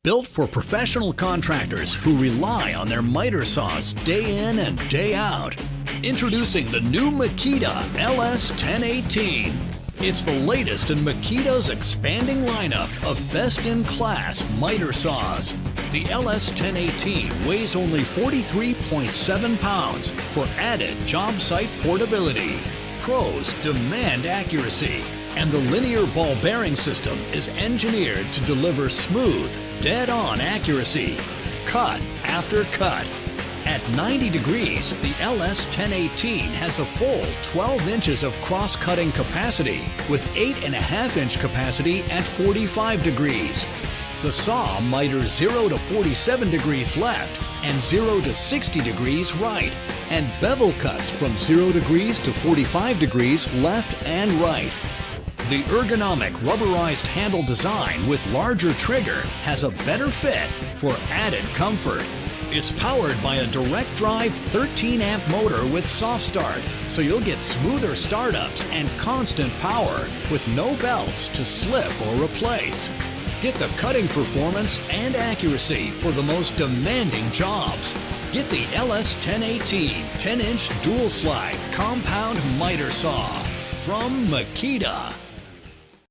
Built for professional contractors who rely on their miter saws day in and day out. Introducing the new Makita LS1018. It's the latest in Makita's expanding lineup of best-in-class miter saws. The LS1018 weighs only 43.7 pounds for added job site portability. Pros demand accuracy, and the linear ball bearing system is engineered to deliver smooth, dead-on accuracy, cut after cut. At 90 degrees, the LS1018 has a full 12 inches of cross-cutting capacity with 8.5-inch capacity at 45 degrees. The saw miters 0 to 47 degrees left and 0 to 60 degrees right, and bevel cuts from 0 degrees to 45 degrees left and right. The ergonomic rubberized handle design with larger trigger has a better fit for added comfort. It's powered by a direct drive 13-amp motor with soft start, so you'll get smoother startups and constant power with no belts to slip or replace. Get the cutting performance and accuracy for the most demanding jobs. Get the LS1018 10-inch dual slide compound miter saw from Makita.